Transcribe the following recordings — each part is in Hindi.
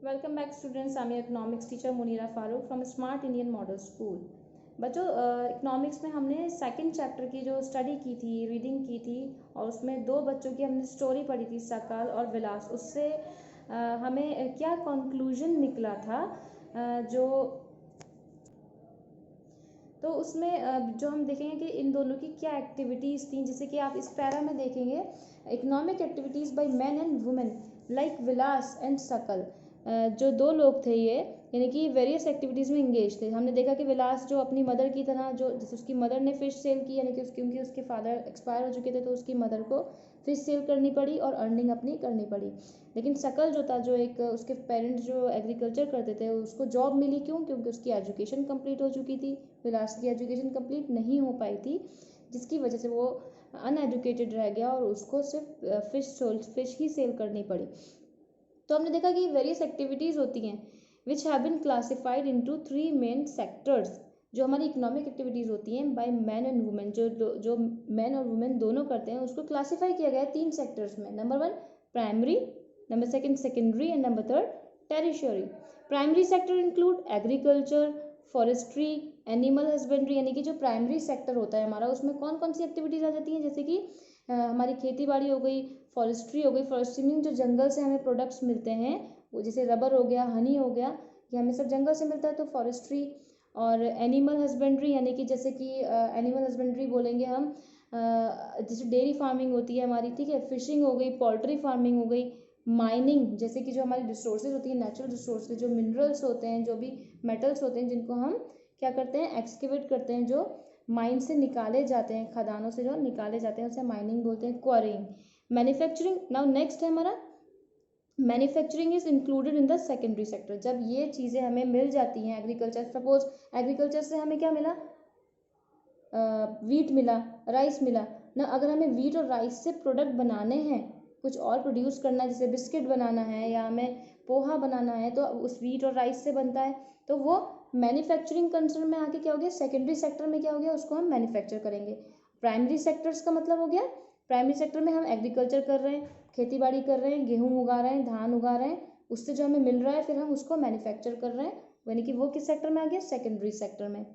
Welcome back students. I am economics teacher Munira Farooq from smart Indian model school. बच्चों, इकोनॉमिक्स में हमने सेकंड चैप्टर की जो स्टडी की थी, रीडिंग की थी, और उसमें दो बच्चों की हमने स्टोरी पढ़ी थी, सकल और विलास। उससे हमें क्या कंक्लूजन निकला था, जो तो उसमें जो हम देखेंगे कि इन दोनों की क्या एक्टिविटीज़ थी। जैसे कि आप इस पैरा में देखेंगे, economic activities bye man and women like Vilas and सकल। जो दो लोग थे ये, यानी कि वेरियस एक्टिविटीज़ में इंगेज थे। हमने देखा कि विलास जो अपनी मदर की तरह, जो जैसे उसकी मदर ने फ़िश सेल की, यानी कि क्योंकि उसके फादर एक्सपायर हो चुके थे तो उसकी मदर को फ़िश सेल करनी पड़ी और अर्निंग अपनी करनी पड़ी। लेकिन सकल जो था, जो एक उसके पेरेंट्स जो एग्रीकल्चर करते थे, उसको जॉब मिली। क्यों? क्योंकि उसकी एजुकेशन कंप्लीट हो चुकी थी। विलास की एजुकेशन कंप्लीट नहीं हो पाई थी, जिसकी वजह से वो अनएजुकेटेड रह गया और उसको सिर्फ फिश ही सेल करनी पड़ी। तो हमने देखा कि वेरियस एक्टिविटीज़ होती हैं which have been classified into 3 main sectors. जो हमारी इकोनॉमिक एक्टिविटीज़ होती हैं बाय मैन एंड वुमेन, जो मैन और वुमेन दोनों करते हैं, उसको क्लासीफाई किया गया है 3 सेक्टर्स में। Number 1 primary, number 2 secondary and number 3 tertiary. Primary sector include agriculture, forestry, animal husbandry. यानी कि जो प्राइमरी सेक्टर होता है हमारा, उसमें कौन कौन सी एक्टिविटीज़ आ जाती हैं? जैसे कि हमारी खेती बाड़ी हो गई, फॉरेस्ट्री हो गई। फॉरेस्ट्री मीन जो जंगल से हमें प्रोडक्ट्स मिलते हैं, वो जैसे रबर हो गया, हनी हो गया, ये हमें सब जंगल से मिलता है, तो फॉरेस्ट्री। और एनिमल हस्बेंड्री, यानी कि जैसे कि एनिमल हस्बेंड्री बोलेंगे हम, जैसे डेयरी फार्मिंग होती है हमारी, ठीक है। फिशिंग हो गई, पोल्ट्री फार्मिंग हो गई। माइनिंग, जैसे कि जो हमारी रिसोर्सेज होती है, नेचुरल रिसोर्सेज, जो मिनरल्स होते हैं, जो भी मेटल्स होते हैं, जिनको हम क्या करते हैं, एक्सकेवेट करते हैं, जो माइन से निकाले जाते हैं, खदानों से जो निकाले जाते हैं, उसे माइनिंग बोलते हैं। क्वारिंग, मैन्युफैक्चरिंग। नाउ नेक्स्ट है हमारा manufacturing is included in the secondary sector. जब ये चीज़ें हमें मिल जाती हैं, एग्रीकल्चर, सपोज एग्रीकल्चर से हमें क्या मिला, वीट मिला, राइस मिला ना। अगर हमें वीट और राइस से प्रोडक्ट बनाने हैं, कुछ और प्रोड्यूस करना है, जैसे बिस्किट बनाना है या हमें पोहा बनाना है, तो उस वीट और राइस से बनता है। तो वो मैन्युफैक्चरिंग कंसर्न में आके क्या हो गया, सेकेंडरी सेक्टर में क्या हो गया, उसको हम मैन्युफैक्चर करेंगे। प्राइमरी सेक्टर्स का मतलब हो गया, प्राइमरी सेक्टर में हम एग्रीकल्चर कर रहे हैं, खेती बाड़ी कर रहे हैं, गेहूँ उगा रहे हैं, धान उगा रहे हैं, उससे जो हमें मिल रहा है फिर हम उसको मैन्युफैक्चर कर रहे हैं, यानी कि वो किस सेक्टर में आ गया, सेकेंडरी सेक्टर में।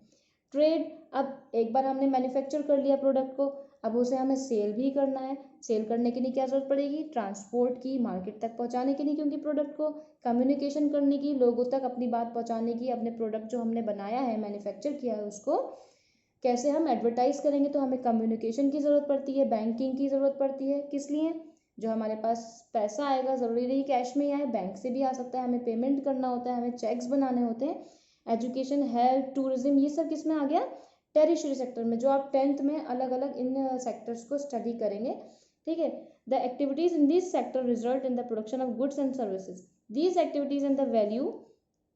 ट्रेड, अब एक बार हमने मैन्युफैक्चर कर लिया प्रोडक्ट को, अब उसे हमें सेल भी करना है। सेल करने के लिए क्या जरूरत पड़ेगी, ट्रांसपोर्ट की, मार्केट तक पहुंचाने के लिए, क्योंकि प्रोडक्ट को कम्युनिकेशन करने की, लोगों तक अपनी बात पहुंचाने की, अपने प्रोडक्ट जो हमने बनाया है, मैन्युफैक्चर किया है, उसको कैसे हम एडवर्टाइज करेंगे, तो हमें कम्युनिकेशन की ज़रूरत पड़ती है, बैंकिंग की ज़रूरत पड़ती है। किस लिए? जो हमारे पास पैसा आएगा, ज़रूरी नहीं कैश में ही आए, बैंक से भी आ सकता है, हमें पेमेंट करना होता है, हमें चेक्स बनाने होते हैं। एजुकेशन, हेल्थ, टूरिज्म, ये सब किस में आ गया, टेरिशरी सेक्टर में, जो आप 10th में अलग अलग इन सेक्टर्स को स्टडी करेंगे, ठीक है। The activities in this sector result in the production of goods and services. These activities and the value,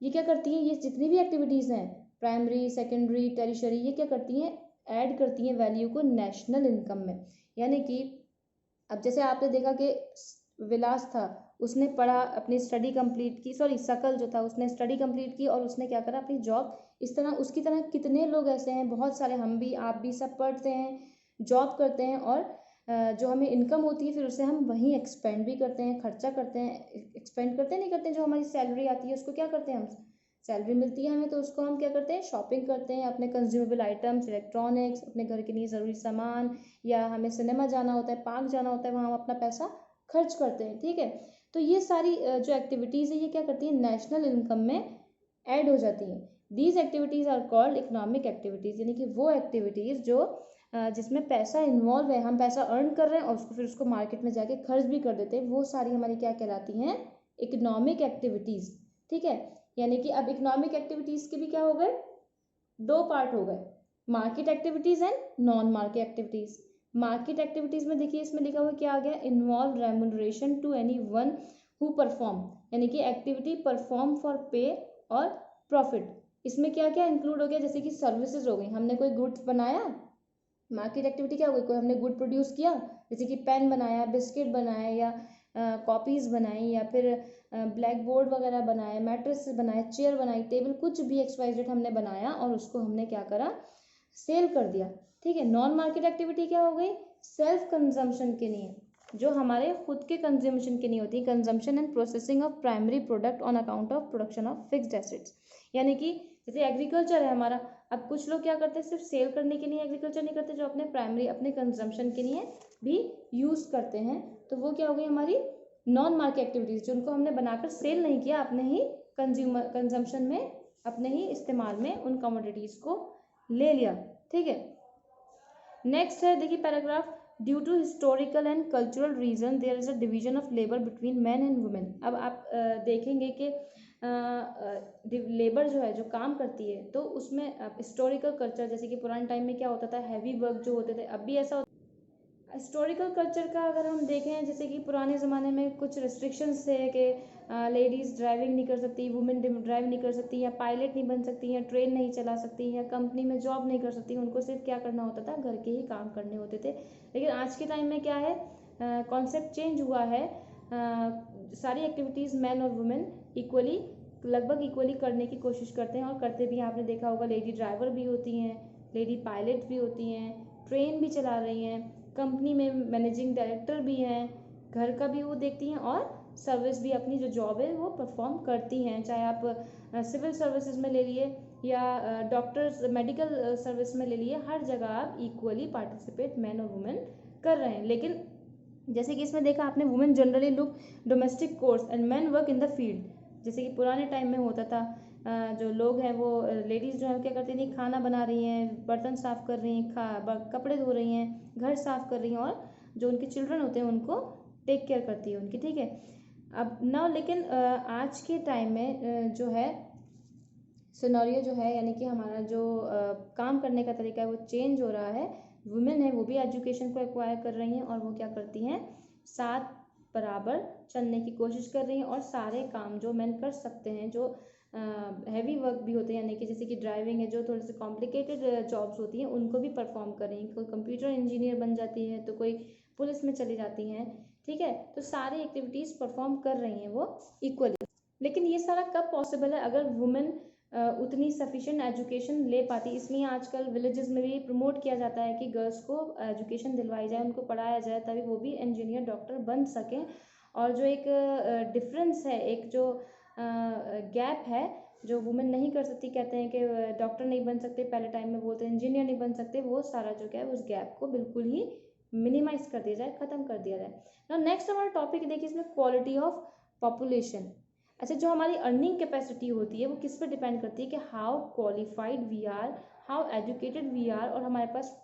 ये क्या करती हैं, ये जितनी भी एक्टिविटीज़ हैं, प्राइमरी, सेकेंडरी, टेरिशरी, ये क्या करती हैं, ऐड करती हैं वैल्यू को नेशनल इनकम में। यानी कि अब जैसे आपने देखा कि विलास था, उसने पढ़ा, अपनी स्टडी कंप्लीट की, सॉरी सकल जो था उसने स्टडी कंप्लीट की और उसने क्या करा, अपनी जॉब। इस तरह उसकी तरह कितने लोग ऐसे हैं, बहुत सारे, हम भी, आप भी, सब पढ़ते हैं, जॉब करते हैं, और जो हमें इनकम होती है फिर उसे हम वहीं एक्सपेंड भी करते हैं, खर्चा करते हैं, एक्सपेंड करते नहीं करते हैं। जो हमारी सैलरी आती है उसको क्या करते हैं हम, सैलरी मिलती है हमें, तो उसको हम क्या करते हैं, शॉपिंग करते हैं, अपने कंज्यूमेबल आइटम्स, इलेक्ट्रॉनिक्स, अपने घर के लिए ज़रूरी सामान, या हमें सिनेमा जाना होता है, पार्क जाना होता है, वहाँ हम अपना पैसा खर्च करते हैं, ठीक है। तो ये सारी जो एक्टिविटीज़ है, ये क्या करती है, नेशनल इनकम में ऐड हो जाती हैं। These activities are called economic activities, यानी कि वो एक्टिविटीज़ जो जिसमें पैसा इन्वॉल्व है, हम पैसा अर्न कर रहे हैं और उसको फिर उसको मार्केट में जाके खर्च भी कर देते हैं, वो सारी हमारी क्या कहलाती हैं, इकोनॉमिक एक्टिविटीज़, ठीक है। यानी कि अब इकोनॉमिक एक्टिविटीज़ के भी क्या हो गए, दो पार्ट हो गए, market activities and non market activities. Market activities में देखिए, इसमें लिखा हुआ क्या आ गया, involve remuneration to any one who perform, यानी कि एक्टिविटी परफॉर्म फॉर पे और प्रॉफिट। इसमें क्या क्या इंक्लूड हो गया, जैसे कि सर्विसेज हो गई, हमने कोई गुड्स बनाया, मार्केट एक्टिविटी क्या हो गई, कोई हमने गुड प्रोड्यूस किया, जैसे कि पेन बनाया, बिस्किट बनाया, या कॉपीज़ बनाई, या फिर ब्लैक बोर्ड वगैरह बनाए, मैट्रेस बनाए, चेयर बनाई, टेबल, कुछ भी XYZ हमने बनाया और उसको हमने क्या करा, सेल कर दिया, ठीक है। नॉन मार्केट एक्टिविटी क्या हो गई, सेल्फ कंजम्पशन के लिए, जो हमारे खुद के कंज्यूमेशन की नहीं होती, consumption and processing of primary product on account of production of fixed assets. यानी कि जैसे एग्रीकल्चर है हमारा, अब कुछ लोग क्या करते हैं, सिर्फ सेल करने के लिए एग्रीकल्चर नहीं करते, जो अपने प्राइमरी अपने कंजम्पशन के लिए भी यूज़ करते हैं, तो वो क्या हो गई हमारी नॉन मार्केट एक्टिविटीज़, जिनको हमने बनाकर सेल नहीं किया, अपने ही कंजम्पशन में, अपने ही इस्तेमाल में उन कमोडिटीज़ को ले लिया। ठीक है, नेक्स्ट है देखिए paragraph, due to historical and cultural reason there is a division of labour between man and women. अब आप देखेंगे कि लेबर जो है, जो काम करती है, तो उसमें हिस्टोरिकल कल्चर, जैसे कि पुराने टाइम में क्या होता था, हैवी वर्क जो होते थे, अब भी ऐसा हिस्टोरिकल कल्चर का अगर हम देखें, जैसे कि पुराने ज़माने में कुछ रिस्ट्रिक्शंस थे कि लेडीज़ ड्राइविंग नहीं कर सकती, वुमेन ड्राइव नहीं कर सकती, या पायलट नहीं बन सकती, या ट्रेन नहीं चला सकती, या कंपनी में जॉब नहीं कर सकती, उनको सिर्फ क्या करना होता था, घर के ही काम करने होते थे। लेकिन आज के टाइम में क्या है, कॉन्सेप्ट चेंज हुआ है, सारी एक्टिविटीज़ मैन और वुमेन इक्वली, लगभग इक्वली करने की कोशिश करते हैं, और करते भी हैं। आपने देखा होगा लेडी ड्राइवर भी होती हैं, लेडी पायलट भी होती हैं, ट्रेन भी चला रही हैं, कंपनी में मैनेजिंग डायरेक्टर भी हैं, घर का भी वो देखती हैं, और सर्विस भी, अपनी जो जॉब है वो परफॉर्म करती हैं। चाहे आप सिविल सर्विसेज में ले लिए, या डॉक्टर्स मेडिकल सर्विस में ले लिए, हर जगह आप इक्वली पार्टिसिपेट मैन और वुमेन कर रहे हैं। लेकिन जैसे कि इसमें देखा आपने, women generally look domestic course and man work in the field. जैसे कि पुराने टाइम में होता था, जो लोग हैं वो लेडीज़ जो है क्या करती थी, खाना बना रही हैं, बर्तन साफ़ कर रही हैं, कपड़े धो रही हैं, घर साफ़ कर रही हैं, और जो उनके चिल्ड्रन होते हैं उनको टेक केयर करती है उनकी। ठीक है, अब ना, लेकिन आज के टाइम में जो है सिनेरियो जो है, यानी कि हमारा जो काम करने का तरीका है वो चेंज हो रहा है। वुमेन है वो भी एजुकेशन को एक्वायर कर रही हैं, और वो क्या करती हैं, साथ बराबर चलने की कोशिश कर रही हैं, और सारे काम जो मेन कर सकते हैं, जो हैवी वर्क भी होते हैं, यानी कि जैसे कि ड्राइविंग है, जो थोड़ी सी कॉम्प्लिकेटेड जॉब्स होती हैं, उनको भी परफॉर्म कर रही हैं। कोई कंप्यूटर इंजीनियर बन जाती है, तो कोई पुलिस में चली जाती हैं। ठीक है, तो सारी एक्टिविटीज़ परफॉर्म कर रही हैं वो इक्वली। लेकिन ये सारा कब पॉसिबल है, अगर वुमेन उतनी सफिशिएंट एजुकेशन ले पाती। इसलिए आजकल विलेजेस में भी प्रमोट किया जाता है कि गर्ल्स को एजुकेशन दिलवाई जाए, उनको पढ़ाया जाए, तभी वो भी इंजीनियर डॉक्टर बन सकें। और जो एक डिफरेंस है, एक जो गैप है, जो वुमेन नहीं कर सकती, कहते हैं कि डॉक्टर नहीं बन सकते, पहले टाइम में बोलते हैं इंजीनियर नहीं बन सकते, वो सारा जो क्या है उस गैप को बिल्कुल ही मिनिमाइज कर दिया जाए, ख़त्म कर दिया जाए। ना नेक्स्ट हमारा टॉपिक देखिए, इसमें क्वालिटी ऑफ पॉपुलेशन। अच्छा, जो हमारी अर्निंग कैपेसिटी होती है वो किस पे डिपेंड करती है, कि how qualified we are, how educated we are, और हमारे पास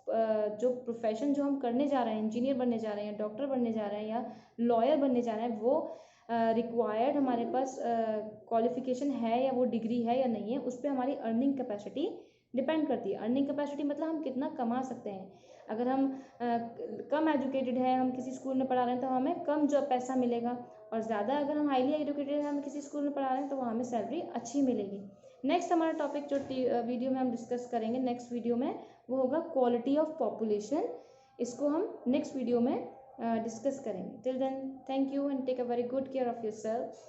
जो प्रोफेशन जो हम करने जा रहे हैं, इंजीनियर बनने जा रहे हैं, डॉक्टर बनने जा रहे हैं, या लॉयर बनने जा रहे हैं, वो रिक्वायर्ड हमारे पास क्वालिफिकेशन है, या वो डिग्री है या नहीं है, उस पर हमारी अर्निंग कैपेसिटी डिपेंड करती है। अर्निंग कैपेसिटी मतलब हम कितना कमा सकते हैं। अगर हम कम एजुकेटेड है, हम किसी स्कूल में पढ़ा रहे हैं, तो हमें कम जो पैसा मिलेगा, और ज़्यादा अगर हम हाईली एजुकेटेड हैं, हम किसी स्कूल में पढ़ा रहे हैं, तो वहाँ हमें सैलरी अच्छी मिलेगी। नेक्स्ट हमारा टॉपिक जो वीडियो में हम डिस्कस करेंगे, नेक्स्ट वीडियो में, वो होगा क्वालिटी ऑफ पॉपुलेशन। इसको हम नेक्स्ट वीडियो में डिस्कस करेंगे। Till then, thank you and take a very good care of yourself.